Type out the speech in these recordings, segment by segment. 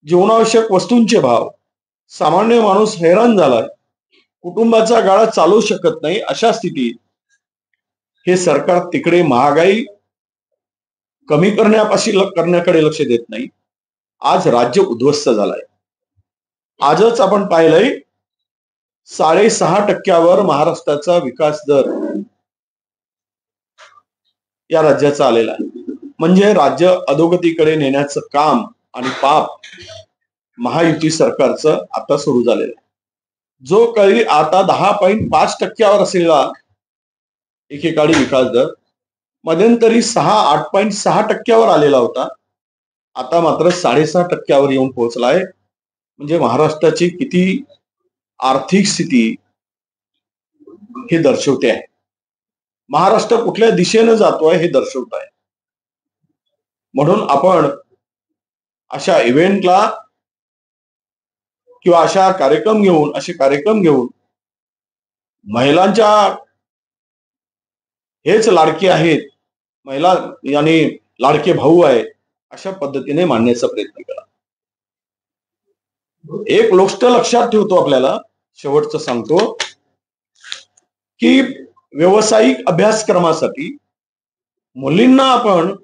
जीवनावश्यक वस्तूंचे भाव, सामान्य माणूस हैराण झालाय. कुटुंबाचा गाळा चालू शकत नाही अशा स्थितीत हे सरकार तिकडे महागाई कमी करण्याकडे लक्ष देत नाही. आज राज्य उद्ध्वस्त झालाय. आजच आपण पाहिलंय 6.5% महाराष्ट्राचा विकास दर या राज्याचा आलेला आहे. म्हणजे राज्य अधोगतीकडे नेण्याचं काम आणि पाप महायुती सरकारचं आता सुरू झालेलं आहे. जो काही आता 10.5% असलेला एकेकाळी विकास दर मध्यंतरी 8.6% आलेला होता. आता मात्र 6.5% येऊन पोहोचलाय. म्हणजे महाराष्ट्राची किती आर्थिक स्थिती हे दर्शवते आहे. महाराष्ट्र कुठल्या दिशेनं जातोय हे दर्शवत आहे. म्हणून आपण अशा इव्हेंटला किंवा असे कार्यक्रम घेऊन महिलांच्या हेच लाडके आहेत, महिला यानी लाडके भाऊ आहे अशा पद्धतीने मांडण्याचा प्रयत्न केला. एक गोष्ट लक्षात ठेवतो, आपल्याला शेवटचं सांगतो की व्यावसायिक अभ्यासक्रमासाठी मुलींना आपण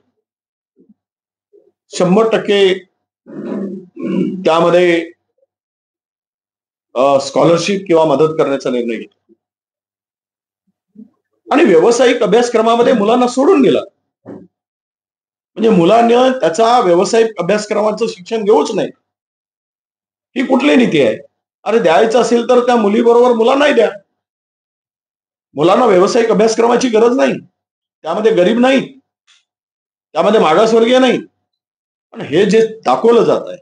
100% त्यामध्ये स्कॉलरशिप किंवा मदत करण्याचा निर्णय घेतला आणि व्यावसायिक अभ्यासक्रमामध्ये मुलांना सोडून दिला. म्हणजे मुलांना त्याचा व्यावसायिक अभ्यासक्रमाचं शिक्षण घेऊच नाही. ही कुठली नीती आहे? अरे द्यायचं असेल तर त्या मुलीबरोबर मुलांनाही द्या. मुलांना व्यावसायिक अभ्यासक्रमाची गरज नाही. त्यामध्ये गरीब नाही, त्यामध्ये मागासवर्गीय नाही. पण हे जे दाखवलं जात आहे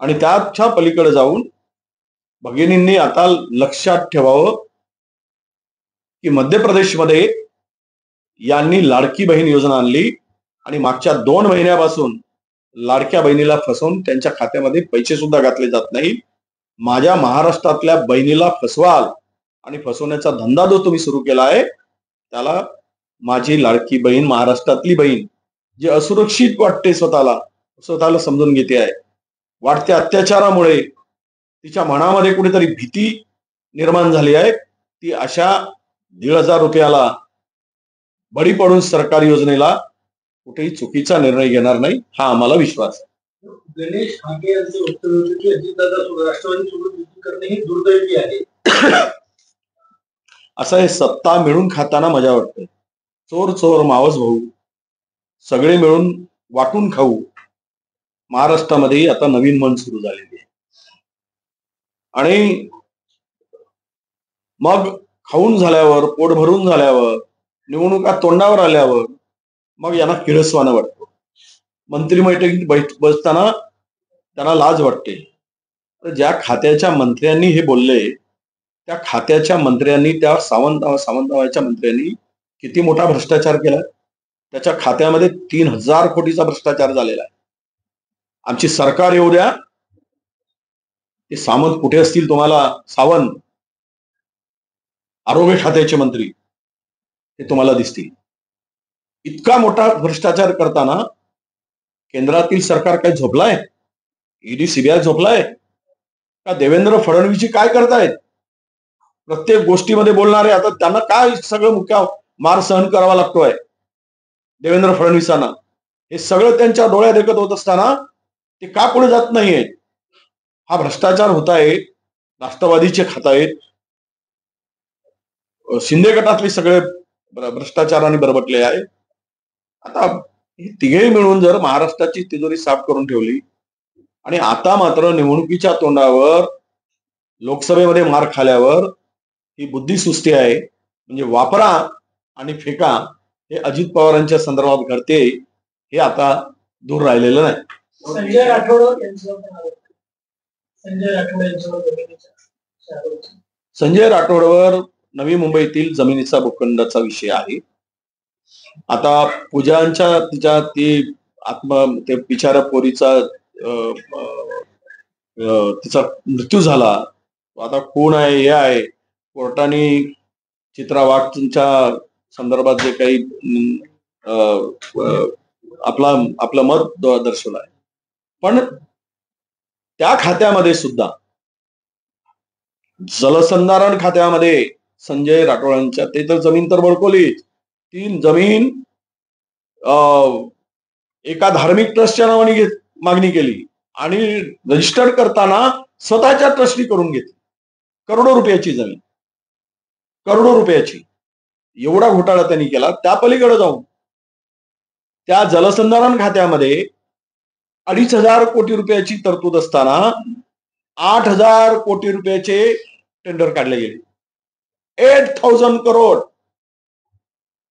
आणि त्याच्या पलीकडे जाऊन भगिनींनी आता लक्षात ठेवावं की मध्य प्रदेशमध्ये यांनी लाडकी बहीण योजना आणली आणि मागच्या 2 महिन्यापासून लाडक्या बहिणीला फसवून त्यांच्या खात्यामध्ये पैसे सुद्धा घातले जात नाही. माझ्या महाराष्ट्रातल्या बहिणीला फसवाल आणि फसवण्याचा धंदा जो तुम्ही सुरू केला आहे त्याला माझी लाडकी बहीण, महाराष्ट्रातली बहीण जी असुरक्षित वाटते, स्वतःला समजून घेते आहे, वाढत्या अत्याचारामुळे तिच्या मनामध्ये कुठेतरी भीती निर्माण झाली आहे, ती अशा 1,500 रुपयाला बळी पडून सरकारी योजनेला कुठेही चुकीचा निर्णय घेणार नाही, हा आम्हाला विश्वास आहे. गणेश हाके यांचे वक्तव्य होते की अजितदादा राष्ट्रवादी सोबत युती करणे ही दुर्दैवी आहे. असं हे सत्ता मिळून खाताना मजा वाटते. चोर चोर मावस भाऊ सगळे मिळून वाटून खाऊ महाराष्ट्रामध्ये आता नवीन मन सुरू झालेली आहे. आणि मग खाऊन झाल्यावर, पोट भरून झाल्यावर, निवडणुका तोंडावर आल्यावर मग यांना किळसवानं वाटतं. मंत्रिमंडळात बसताना त्यांना लाज वाटते. तर ज्या खात्याच्या मंत्र्यांनी हे बोलले त्या खात्याच्या मंत्र्यांनी, त्या सावंतरावांच्या मंत्र्यांनी किती मोठा भ्रष्टाचार केला. त्याच्या खात्यामध्ये 3,000 कोटीचा भ्रष्टाचार झालेला आहे. आमची सरकार येऊ द्या, ते सावंत कुठे असतील तुम्हाला, सावंत आरोग्य खात्याचे मंत्री ते तुम्हाला दिसतील. इतका मोठा भ्रष्टाचार करताना केंद्रातील सरकार काय झोपलाय? ईडी सीबीआय झोपलाय का? देवेंद्र फडणवीसजी काय करतायत? प्रत्येक गोष्टीमध्ये बोलणारे आता त्यांना काय सगळं मुख्य मार सहन करावा लागतोय देवेंद्र फडणवीसांना? हे सगळं त्यांच्या डोळ्यात देखत होत असताना ते का पुढे जात नाहीयेत? हा भ्रष्टाचार होत आहे. राष्ट्रवादीचे खात आहेत, शिंदे गटातले सगळे भ्रष्टाचाराने बरबटले आहे. आता हे तिघेही मिळून जर महाराष्ट्राची तिजोरी साफ करून ठेवली आणि आता मात्र निवडणुकीच्या तोंडावर लोकसभेमध्ये मार खाल्यावर ही बुद्धिसुस्ती आहे. म्हणजे वापरा आणि फेका हे अजित पवारांच्या संदर्भात घडते, हे आता दूर राहिलेलं नाही. संजय राठोडवर नवी मुंबईतील जमिनीचा भूखंडाचा विषय आहे. आता पूजांच्या तिच्या ते बिचारा पोरीचा तिचा मृत्यू झाला. आता कोण आहे हे आहे, कोर्टाने चित्रा वाघच्या संदर्भात जे काही आपलं मत दर्शवलं आहे. पण त्या खात्यामध्ये सुद्धा जलसंधारण खात्यामध्ये संजय राठोडांच्या ते तर जमीन तर बळकवलीच, ती जमीन एका धार्मिक ट्रस्टच्या नावाने मागणी केली आणि रजिस्टर करताना स्वतःच्या ट्रस्टी करून घेतली. करोडो रुपयाची जमीन, करोडो रुपयाची. एवढा घोटाळा त्यांनी केला. त्या पलीकडे जाऊन त्या जलसंधारण खात्यामध्ये 2,500 कोटी रुपयाची तरतूद असताना 8,000 कोटी रुपयाचे टेंडर काढले गेले. 8,000 करोड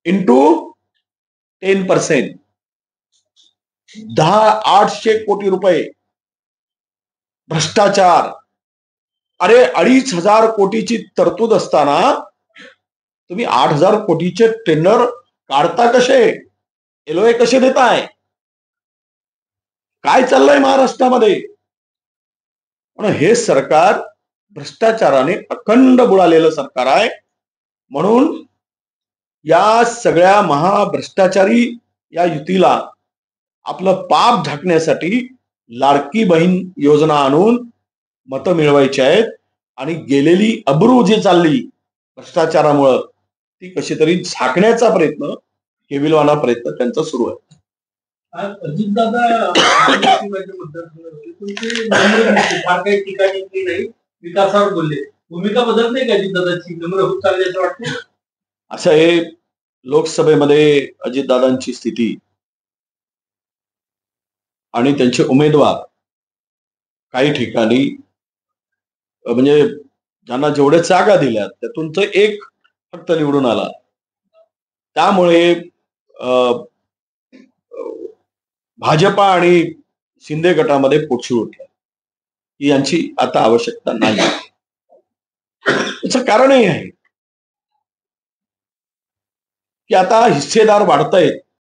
इंटू 10%, 800 कोटी रुपये भ्रष्टाचार. अरे 2,500 कोटीची तरतूद असताना तुम्ही 8,000 कोटीचे टेंडर काढता कसे? एलओए कसे देताय? काय चाललंय महाराष्ट्रामध्ये? पण हे सरकार भ्रष्टाचाराने अखंड बुडालेलं सरकार आहे. म्हणून या सगळ्या महाभ्रष्टाचारी या युतीला आपलं पाप झाकण्यासाठी लाडकी बहीण योजना आणून मतं मिळवायची आहेत आणि गेलेली अब्रू जी चालली भ्रष्टाचारामुळं ती कशी तरी झाकण्याचा प्रयत्न, केविलवाना प्रयत्न त्यांचा सुरू आहे. आज अजितदादा मतदारसंघाचे फार काही टीका टिप्पणी नाही, विकासावर बोलले. भूमिका बदलत नाही का अजितदादाची? नम्र होत चालली असं वाटतं. असं हे लोकसभेमध्ये अजितदादांची स्थिती आणि त्यांचे उमेदवार काही ठिकाणी म्हणजे ज्यांना जेवढ्या जागा दिल्या त्यातून तर एक फक्त निवडून आला. त्यामुळे भाजपा आणि शिंदे गटामध्ये पोटशूळ उठला की यांची आता आवश्यकता नाही. याचं कारणही आहे की आता हिस्सेदार वाढतायत